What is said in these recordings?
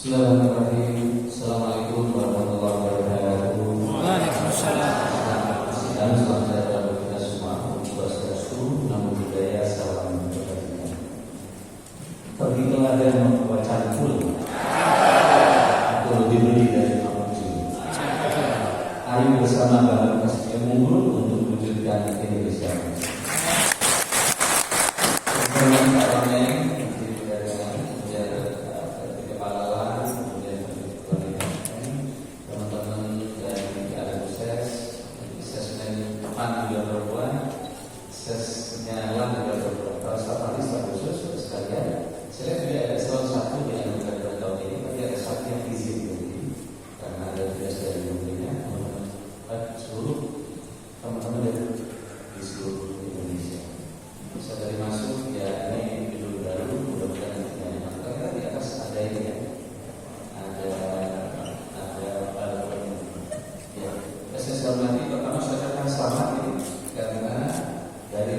Bismillahirrahmanirrahim. Assalamualaikum warahmatullahi wabarakatuh. Waalaikumsalam. Dan selamat datang bagi kita semua. Swastiastu, namo buddhaya, salam kebajikan. Pergi ke ladang membawa cangkul atau lebih beli dari Mamuju. Ayo bersama Bapak Presiden Munggul untuk mewujudkan Indonesia.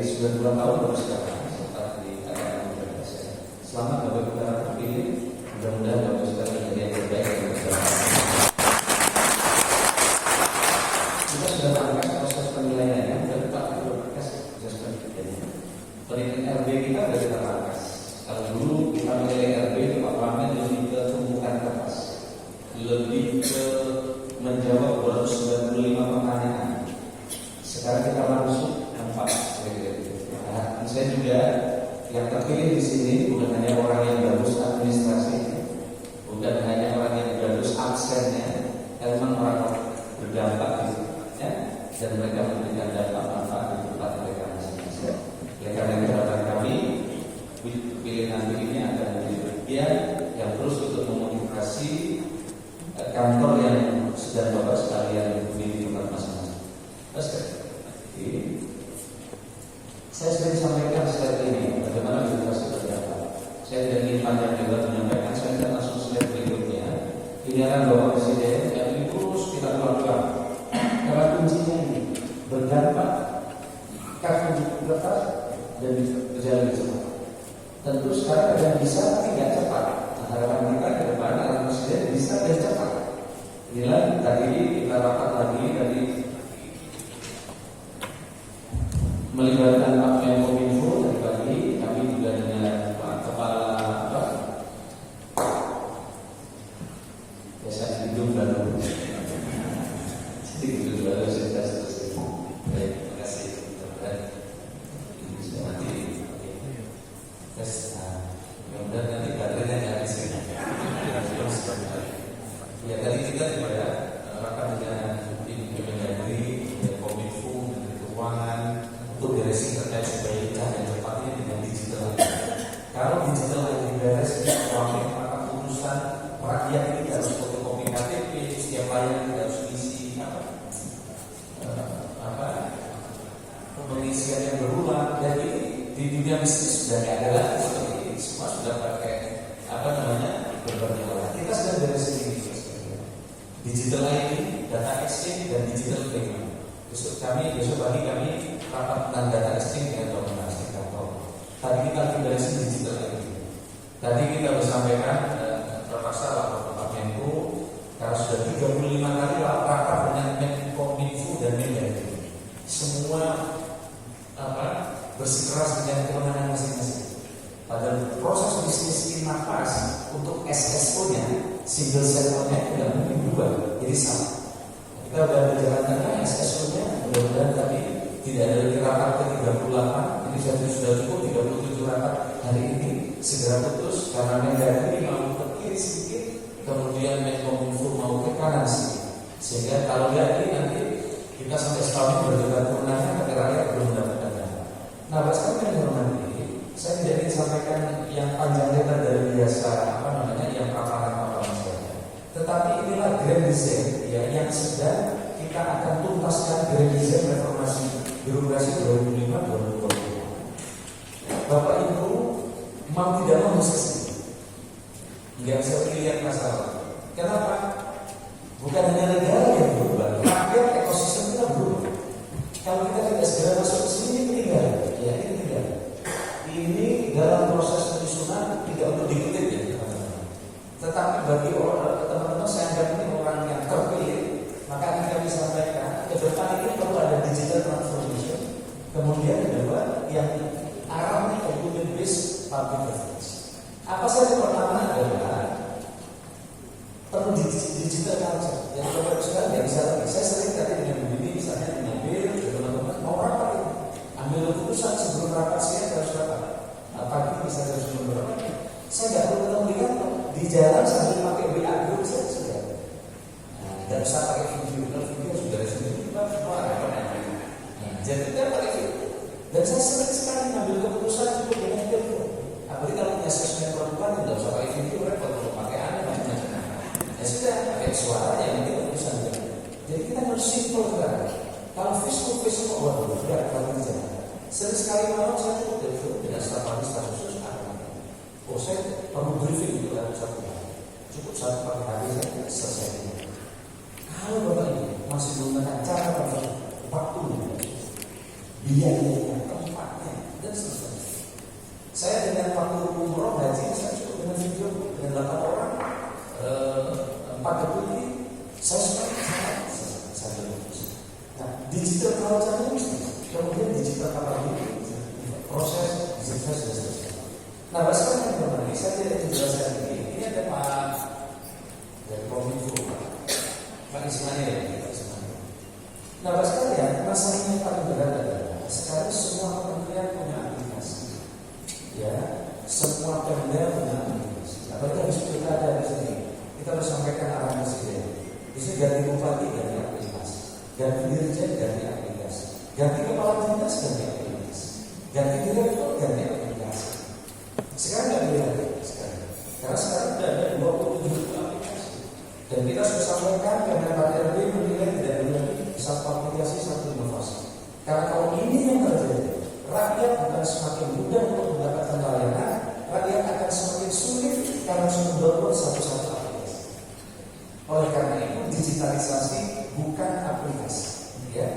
Sudah 2 tahun baru sekarang sempat di keadaan Indonesia. Selamat Bapak Ibu para terpilih. Mudah-mudahan Bapak sekalian menjadi yang terbaik dan bersama. Kita sudah melakukan proses penilaiannya dan Pak Ibu proses penilaiannya. Penilaian RB kita sudah kita lakukan. Kalau dulu kita menilai RB di Pak Wamen lebih ke tumpukan kertas, lebih ke menjawab 295 pertanyaan. Sekarang kita langsung nampak. Saya juga yang terpilih di sini bukan hanya orang yang bagus administrasi, bukan hanya orang yang bagus absennya, memang orang berdampak ya, dan mereka memberikan dampak manfaat di tempat mereka masing-masing. Oleh karena itu harapan kami pilih nanti ini akan menjadi bagian yang terus untuk memotivasi kantor yang sedang Bapak sekalian di tempat masing-masing. Saya sudah disampaikan slide ini bagaimana birokrasi berjalan. Saya tidak ingin panjang juga menyampaikan. Saya akan langsung slide berikutnya. Ini akan Bapak Presiden yang terus kita lakukan. Karena kuncinya ini berdampak kaki lepas dan berjalan cepat. Tentu sekarang ada yang bisa tidak cepat. Harapan kita ke depan adalah Presiden bisa dan cepat. Inilah tadi kita rapat lagi dari melibatkan Pak Menkominfo tadi pagi, kami juga dengan Pak Kepala Desa Hidung baru sedikit baru saya selesai. Baik, terima kasih teman-teman. Ini sudah mati. Terus, mudah-mudahan nanti baterainya nggak habis ini. Ya tadi kita juga rapat dengan Kemendagri, Kominfo, Keuangan untuk beresin terkait supaya kita dan cepatnya dengan digital. Kalau digital yang diberes maka urusan rakyat ini harus fotokopi KTP, setiap layan harus isi pengisian yang berulang. Jadi di dunia bisnis sudah tidak ada lagi seperti ini. Semua sudah pakai berbagai orang. Kita sudah beresin ini. Digital ID, data exchange dan digital payment. Besok pagi kami rapat tentang data exchange dengan dominasi kantor. Tadi kita beresin digital ID. Tadi kita bersampaikan terpaksa lapor Pak Menko karena sudah 35 kali rapat dengan Menkominfo dan Mendagri. Semua bersikeras dengan kewenangan masing-masing. Pada proses bisnis inovasi untuk SSO-nya, single settle-nya tidak mungkin berubah, jadi sama. Kita sudah berjalan tengah SSO-nya, mudah-mudahan tapi tidak ada lagi rapat ke-38, ini sudah cukup 37 rapat hari ini segera putus karena Mendagri mau ke kiri sedikit, kemudian Menkominfo mau ke kanan sedikit, sehingga kalau lihat ini nanti kita sampai setahun berdebat kewenangan agar rakyat belum mendapatkan data. Nah, bahkan yang hormati, saya tidak ingin sampaikan yang panjang lebar dari biasa yang paparan-paparan saja. Tetapi inilah grand design yang sedang kita akan tuntaskan grand design reformasi birokrasi 2005-2020. Bapak Ibu mau tidak mau mesti nggak bisa lihat masalah. Kenapa? Bukan hanya negara yang berubah, rakyat ekosistem kita berubah. Kalau kita tidak segera masuk ke sini, tinggal. Ini dalam proses penyusunan tidak untuk dikutip ya teman-teman. Tetapi bagi wah repot. Jadi dia pakai filter. Dan saya sering sekali ngambil keputusan cukup dengan filter. Apalagi kalau punya asesmen perempuan tidak usah pakai filter, repot kalau pakai macam-macam. Ya sudah pakai suara yang nanti keputusan. Jadi kita harus simple kan. Kalau face kok waduh tidak kalau jalan. Sering sekali malam saya cukup filter dengan staf khusus. Oh saya perlu briefing itu kan satu hari. Cukup satu pagi hari saya selesai. Kalau bapak ini masih menggunakan cara waktunya, biayanya, tempatnya, dan seterusnya. Saya dengan waktu umroh haji saya cukup dengan video dengan 8 orang, 4 deputi, saya suka saya lulus. Nah digital culture-nya mesti, kemudian digital capability, proses digital sudah selesai. Nah, sekarang yang kembali, saya tidak menjelaskan ini. Ini ada Pak dari Kominfo, Pak Ismail. Nah, sekalian, masalahnya yang paling berat adalah sekarang semua kementerian punya aplikasi, ya, semua pemda punya aplikasi. Apalagi habis pilkada di sini, kita harus sampaikan arahan presiden. Bisa ganti bupati ganti aplikasi, ganti dirjen ganti aplikasi, ganti kepala dinas ganti aplikasi, ganti direktur ganti aplikasi. Sekarang nggak boleh lagi sekarang. Karena sekarang sudah ada 27 aplikasi. Dan kita sudah sampaikan karena Pak RB menilai tidak boleh lagi satu aplikasi satu inovasi. Karena kalau ini yang terjadi, rakyat bukan semakin mudah untuk mendapatkan layanan, rakyat akan semakin sulit karena harus mendownload satu-satu aplikasi. Oleh karena itu digitalisasi bukan aplikasi. Ya.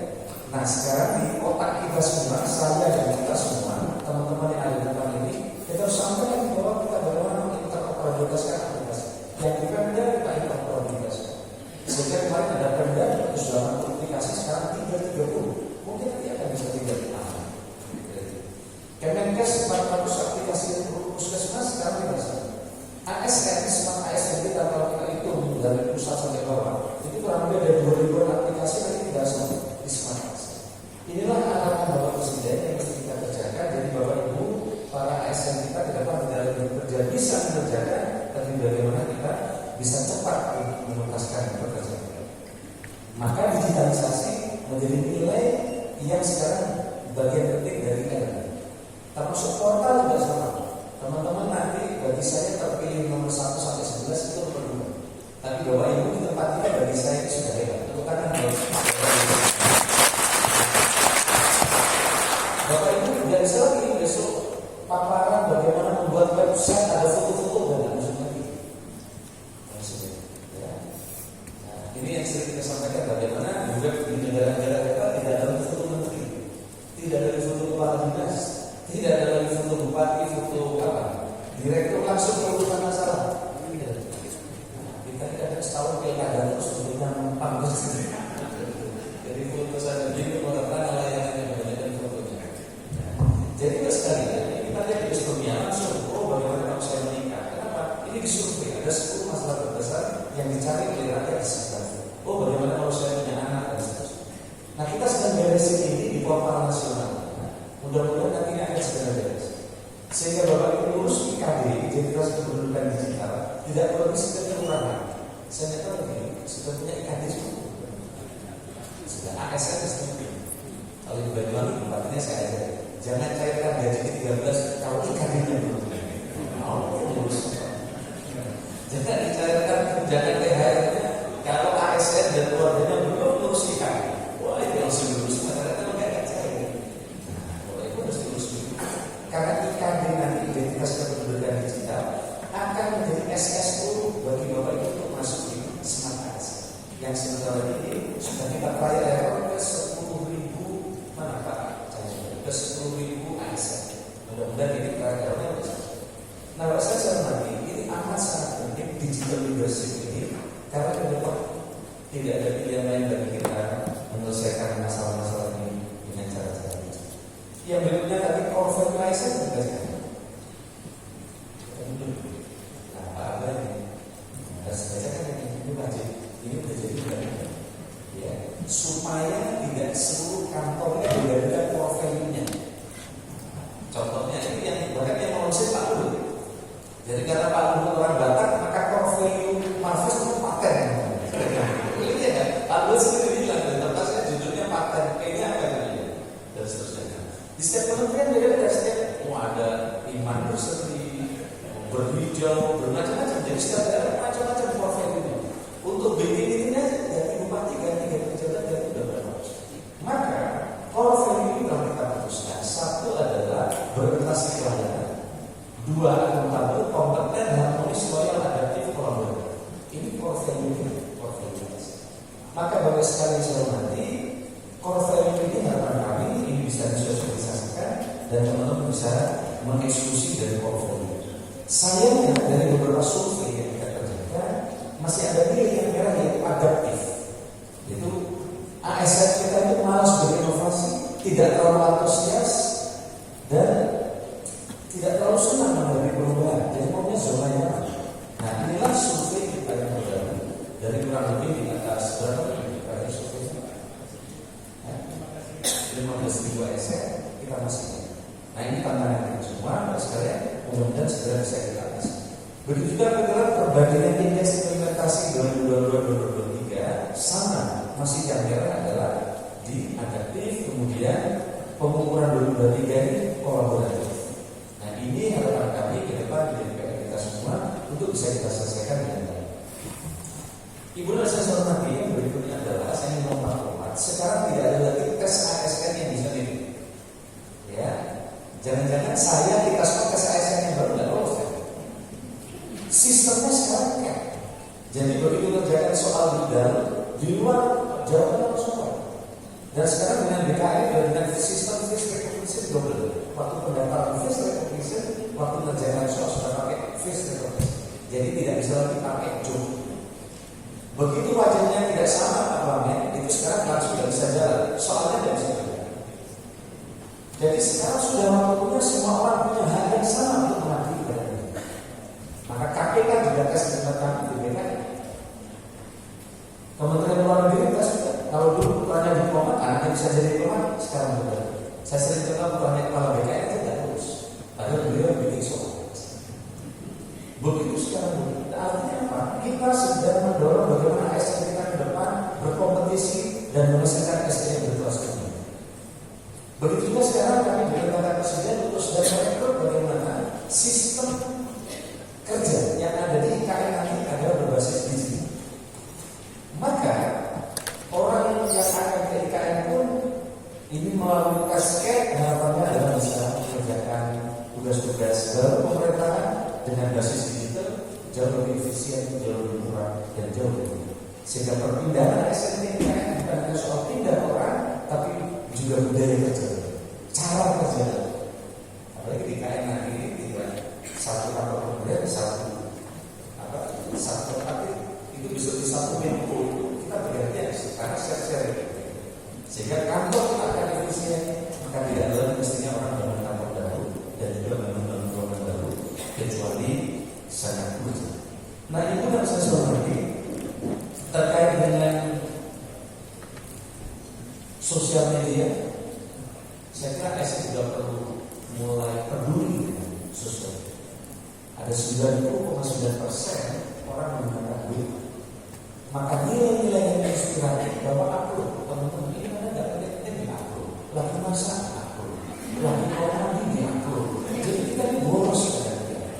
Nah sekarang di otak kita semua, saya dan kita semua, teman-teman yang ada di depan ini, kita harus sampaikan bahwa kita bagaimana kita operasionalisasi aplikasi. Yang di Pemda kita operasionalisasi. Sejak kemarin ada Pemda 180 aplikasi, sekarang 330. Mungkin nanti akan bisa 3 Kemenkes 400 aplikasi untuk puskesmas sekarang tidak sama. ASN smart ASN kita kalau kita hitung dari pusat sampai bawah, itu kurang lebih ada 2.000 aplikasi nanti tidak sama di smart ASN. Inilah arahan Bapak Presiden yang mesti kita kerjakan. Jadi Bapak Ibu, para ASN kita ke depan tidak lagi bekerja bisa mengerjakan, tapi bagaimana kita bisa cepat menuntaskan pekerjaan kita. Maka digitalisasi menjadi nilai yang sekarang bagian penting dari RB. Termasuk portal juga sama. Teman-teman nanti bagi saya terpilih nomor 1 sampai 11 itu perlu. Tapi Bapak Ibu di tempat kita bagi saya itu sudah hebat. Tepuk tangan Bapak Ibu tidak bisa lagi besok paparan bagaimana membuat website ada foto-foto dan maksudnya gitu. Ya. Nah, ini yang sering kita sampaikan bagaimana web di negara-negara kita tidak ada foto menteri, tidak ada foto kepala dinas, tidak ada lagi foto bupati, foto apa, direktur langsung urusan masalah. Kita tidak ada setahun pilkada terus sebetulnya numpang sendiri. Jadi foto saya begini mengatakan layanannya banyak dan fotonya. Jadi sekali kita lihat di sebelumnya langsung, bagaimana kalau saya menikah? Kenapa? Ini disurvei ada 10 masalah terbesar yang dicari oleh rakyat di sekitar. Bagaimana kalau saya punya anak dan seterusnya. Nah kita sedang beresin ini di portal nasional. Mudah-mudahan nanti ini akan segera beres. Sehingga Bapak Ibu urus IKD, Identitas Kependudukan Digital, tidak perlu sekedar kekurangan. Saya nyata lagi, sudah punya IKD semua. Sudah ASN seperti kalau di Banyuwangi tempatnya saya ada. Jangan cairkan gaji ke-13 kalau IKD-nya belum. Jangan dicairkan tunjangan THR-nya kalau ASN dan keluarganya belum terus IKD. Wah itu langsung lulus. Masyarakat nggak cair. Karena IKD nanti Identitas Kependudukan Digital akan menjadi SSU bagi Bapak Ibu untuk masuk di Smart ASN. Yang sebentar ini sudah kita trial error ke 10.000 mana Pak? Ke 10.000 ASN. Mudah-mudahan ini trial errornya besar. Nah, saya lagi ini amat sangat penting digital leadership ini karena ke depan tidak ada pilihan lain bagi kita menyelesaikan masalah-masalah ini dengan cara-cara ini. Yang berikutnya tadi core fertilizer juga sekali. Nah, apa ini? Harus bacakan ini wajib. Ini sudah jadi bagian. Ya, supaya tidak seluruh kantornya diadakan core value-nya. Contohnya ini yang bahkan yang menguasai Pak Luhut. Jadi karena Pak Luhut orang Batak, maka core value Marves itu paten. Ini ya kan? Pak Luhut sendiri bilang di tempat saya judulnya berhijau, bermacam-macam. Jadi setiap daerah macam-macam portfolio. Untuk BPT-nya ganti bupati, ganti pejabat, ganti beberapa. Maka portfolio itu kalau kita putuskan, satu adalah berorientasi pelayanan, dua akuntabel, kompeten, harmonis, loyal, adaptif, kolaboratif. Ini portfolio. Maka bagi sekali saya hormati, portfolio ini harapan kami ini bisa disosialisasikan dan teman-teman bisa mengeksekusi dari portfolio. Sayangnya dari beberapa survei yang kita kerjakan masih ada nilai yang merah yaitu adaptif. Itu ASN kita itu malas berinovasi, tidak terlalu antusias dan tidak terlalu senang menghadapi perubahan. Jadi maunya zona nyaman. Nah inilah survei kita yang terjadi dari kurang lebih di atas berapa dari survei 15.000 ASN kita masih. Nah ini tantangan kita semua, sekalian mudah-mudahan segera bisa kita atasi. Begitu juga pikiran perbandingan indeks implementasi 2022-2023 sama, masih yang merah adalah di adaptif, kemudian pengukuran 2023 ini kolaboratif. Nah ini harapan kami ke depan di DPR kita semua untuk bisa kita selesaikan dengan baik. Ibu dan saya hormati, yang berikutnya adalah saya ingin memperkuat sekarang tidak ada lagi tes ASN yang bisa dilihat. Ya, jangan-jangan saya kita semua tes ASN yang baru nggak lolos kan? Sistemnya sekarang kan. Jadi begitu kerjakan soal di luar jawaban harus soal. Dan sekarang dengan BKN dan dengan sistem face recognition double. Waktu pendaftaran face recognition, waktu kerjakan soal sudah pakai face recognition. Jadi tidak bisa lagi pakai job. Begitu wajahnya tidak sama Pak Wamen, itu sekarang langsung tidak bisa jalan. Soalnya tidak bisa jalan. Jadi sekarang sudah waktunya semua orang punya hak yang sama untuk mengabdi kepada negara. Maka KPK juga tes dengan kami di BKN. Kementerian Luar Negeri tes juga. Kalau dulu putranya diplomat, anaknya bisa jadi diplomat, sekarang benar. Saya sering dengar putranya kepala BKN itu tidak lulus. Padahal beliau bikin soal. Begitu sekarang begitu. Artinya apa? Kita sedang mendorong bagaimana ASN kita ke depan berkompetisi dan menghasilkan SDM berkelas dunia. Begitu juga sekarang kami diperintahkan Presiden untuk sedang merekrut bagaimana sistem kerja yang ada di IKN nanti adalah berbasis digital. Maka orang yang akan ke IKN pun ini melalui cascade harapannya adalah bisa mengerjakan tugas-tugas dalam pemerintahan dengan basis digital jauh lebih efisien, jauh lebih murah, dan jauh lebih mudah. Sehingga perpindahan ASN ini bukan hanya soal pindah orang, tapi juga budaya kerja, cara kerja. Apalagi di KN nanti tidak satu kantor kemudian satu tapi itu bisa di satu minggu kita bergantian karena share sehingga kantor kita akan efisien, maka tidak ada mestinya orang bangun kantor baru dan juga bangun ruangan baru kecuali sangat mudah. Nah itu yang saya hormati terkait dengan sosial media. Saya kira ASN juga perlu mulai peduli dengan sosial media. Ada 90,9% orang menggunakan duit. Maka nilai-nilai yang inspiratif bahwa upload teman-teman ini mana nggak penting di upload, lagi masak upload, lagi orang ini upload. Jadi kita ini boros kadang-kadang.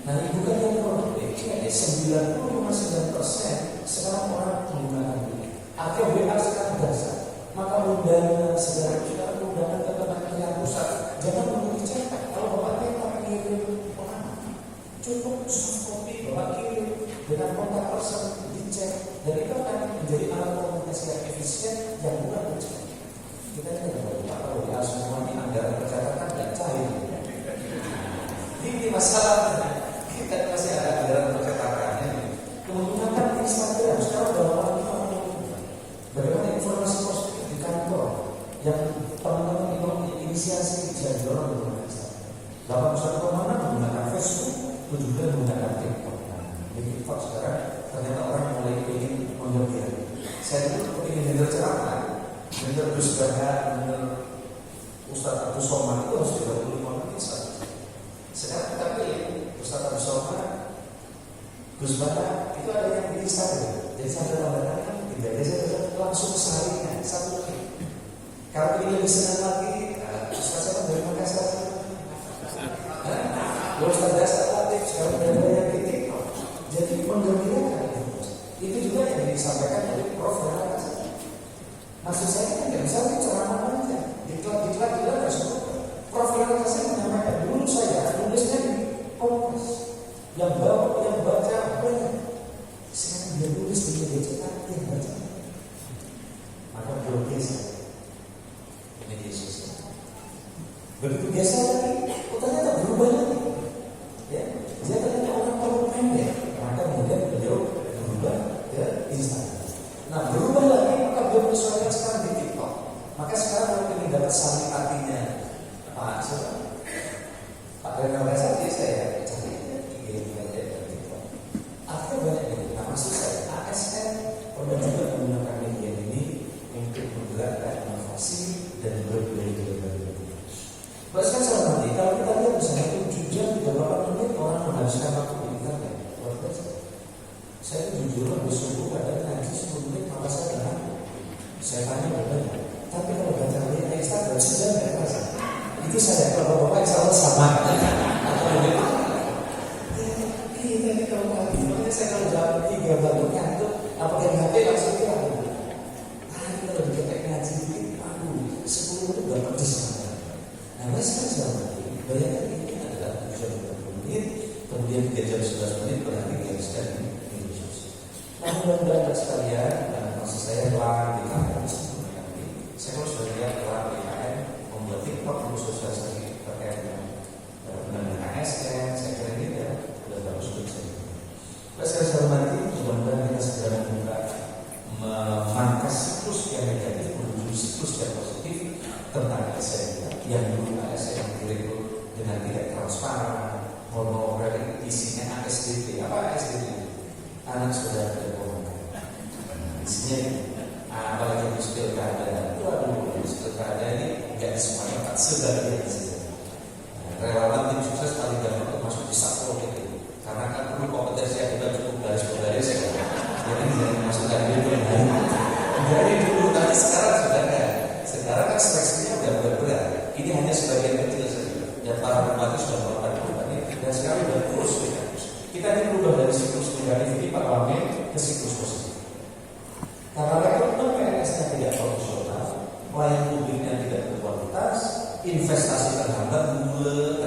Nah ibu kan yang produktif, 90,9% sekarang orang menggunakan duit. Artinya WA sekarang dasar. Maka undangan segala sekarang undangan ke Kementerian Pusat jangan menunggu dicetak. Kalau bapak kita kirim orang cukup soft copy bapak kirim dengan kontak person dicek dan itu akan menjadi alat komunikasi yang efisien yang mudah dicek. Kita tidak lupa kalau WA semua ini anggaran percakapan dan cair. Ini masalahnya kita masih ada anggaran percakapannya. Menggunakan Instagram sekarang dalam hal kita bagaimana informasi positif di kantor yang teman-teman inisiasi bisa didorong menggunakan Instagram. 81,6 menggunakan Facebook, 7 menggunakan TikTok. Jadi TikTok sekarang ternyata orang mulai ingin menggembira. Saya dulu ingin dengar ceramah, dengar Gus Baha, dengar Ustaz Abdul Somad itu harus 35 menit saja. Sekarang kita pilih Ustaz Abdul Somad, Gus Baha itu ada yang di Instagram. Jadi saya mengatakan tidak ada saya langsung seharinya satu kali. Kalau ini lebih senang lagi, Ustaz saya dari Makassar. Ustaz dasar aktif sekarang saya ceramah aja, diklat tersebut. Profil saya menyampaikan dulu saya tulisnya di Kompas, yang baca banyak. Sekarang dia tulis di media cetak, yang baca. Maka blognya saya di media sosial. Begitu biasa lagi, ternyata berubah lagi. Ya, dia ternyata orang perlu pendek, maka kemudian beliau berubah ke Instagram. Nah, berubah lagi, maka beliau menyesuaikan sekarang di TikTok. Maka sekarang kalau ingin dapat sari artinya Pak Renal Kasati, saya cari IG dan TikTok. Artinya banyak gitu. Nah, maksud saya ASN perlu juga menggunakan media ini untuk menggerakkan inovasi dan berbudaya. Bahkan saya nanti kalau kita lihat misalnya 7 jam 38 menit orang menghabiskan waktu di internet, luar biasa. Saya jujur habis subuh kadang ngaji 10 menit maka saya bilang, saya tanya berapa. Tapi kalau baca media Instagram sejam nggak terasa. Itu saya kalau bapak insya Allah sama atau lebih kita ini kalau pagi makanya saya kalau jam 3 bangunnya itu apa yang HP langsung kira tadi kalau diketek ngaji dikit 10 menit udah pedes. Nah saya sekarang bayangkan ini adalah 7 jam 30 menit kemudian 3 jam 11 menit berarti dihabiskan di media sosial. Nah mudah-mudahan sekalian maksud saya telah dikatakan sebelumnya nanti saya harus belajar telah BKN membuat TikTok sosialisasi terkait dengan ASN. Saya kira ini ya sudah bagus untuk saya. Saya hormati, mudah-mudahan kita segera membuka memangkas siklus yang negatif menuju siklus yang positif tentang ASN yang dulu ASN yang direkrut dengan tidak transparan, honorer isinya ASDP. Apa ASDP? Anak saudara berbohong. Isinya apalagi di pilkada, pilkada ini nggak semuanya tak sebagian saja. Relawan tim sukses paling gampang untuk masuk di satpol itu, karena kan perlu kompetensi yang kita cukup baris-baris ya. Jadi jangan masukkan dulu yang lain. Dari dulu tapi sekarang sudah enggak. Sekarang kan seleksinya udah berat. Ini hanya sebagian kecil saja. Dan para bupati sudah melakukan perubahan ini dan sekarang sudah terus. Kita ini berubah dari siklus negatif ini Pak Wamen ke siklus positif. Karena rekrutmen PNS-nya tidak profesional, pelayan publiknya tidak berkualitas, investasi terhambat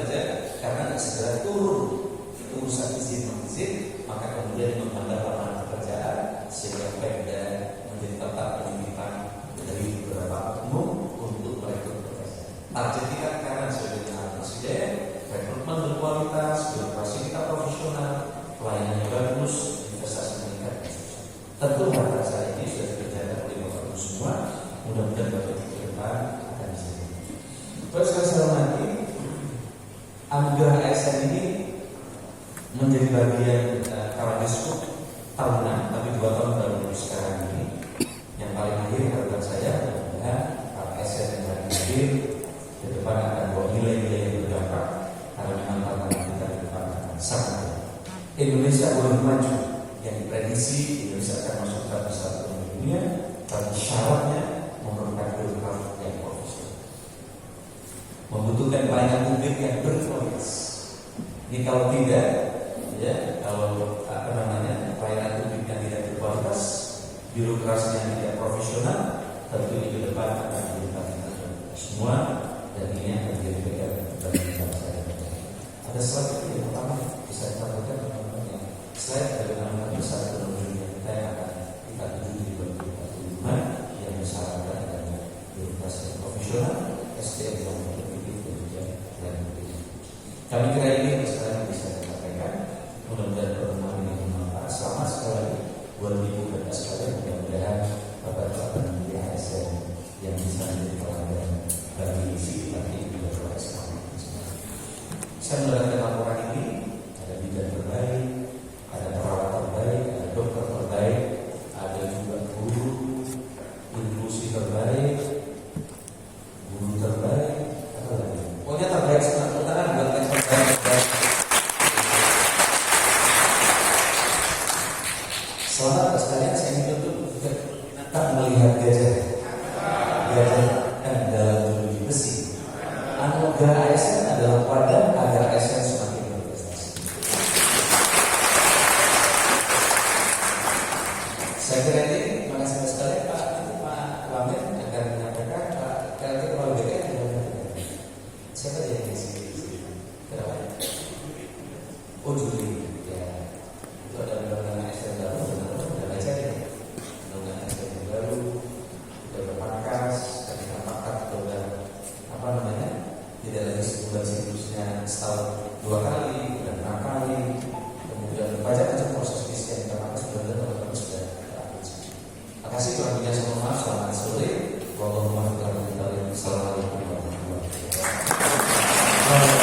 aja karena tidak segera turun urusan izin, maka kemudian menghambat lapangan pekerjaan sehingga Pemda menjadi tempat penitipan dari beberapa oknum untuk merekrut profesional. Target kita karena sebagai Presiden, rekrutmen berkualitas, birokrasi kita profesional, pelayanannya bagus, investasi meningkat. Tentu harga saya ini sudah dikerjakan oleh Bapak Ibu semua. Mudah-mudahan Bapak Ibu ke depan akan bisa. Terus saya hormati, anugerah ASN ini menjadi bagian Kaladiskup tahunan, tapi 2 tahun baru sekarang ini. Yang paling akhir harapan saya adalah para ASN yang hadir ke depan akan bawa nilai-nilai yang berdampak karena memang tantangan kita ke depan akan sangat. Indonesia boleh maju. Yang diprediksi Indonesia akan masuk ke besar dunia, tapi syaratnya memerlukan birokrat yang profesional, membutuhkan pelayanan publik yang berkualitas. Ini kalau tidak, ya kalau pelayanan publik yang tidak berkualitas, birokrasi yang tidak profesional, tentu di depan akan menjadi tantangan semua dan ini akan menjadi PR bagi bangsa dan negara. Ada slide yang pertama bisa ditampilkan teman-teman. Slide bagaimana besar ekonomi kita yang akan kita tuju di 2045 yang mensyaratkan adanya birokrasi yang profesional, SDM yang kompetitif dan juga yang berbeda. Kami kira ini sekarang bisa disampaikan. Mudah-mudahan pertemuan ini bermanfaat. Selamat sekali lagi buat ibu dan sekalian. Mudah-mudahan bapak-bapak dan ibu ASN yang bisa menjadi pelanggan bagi isi nanti juga proses kami. Saya mendapatkan laporan ini ada bidan terbaik, ada perawat terbaik, ada dokter terbaik, ada juga guru, inklusi terbaik, guru terbaik, apa lagi? Pokoknya terbaik semua. Tangan buat yang terbaik. Selamat sekalian, saya ingin untuk tak melihat gajah dalam jeruji besi. Anugerah ASN adalah wadah agar ASN semakin berprestasi. Saya kira ini, terima kasih sekali Pak Wamen akan menyampaikan Oh,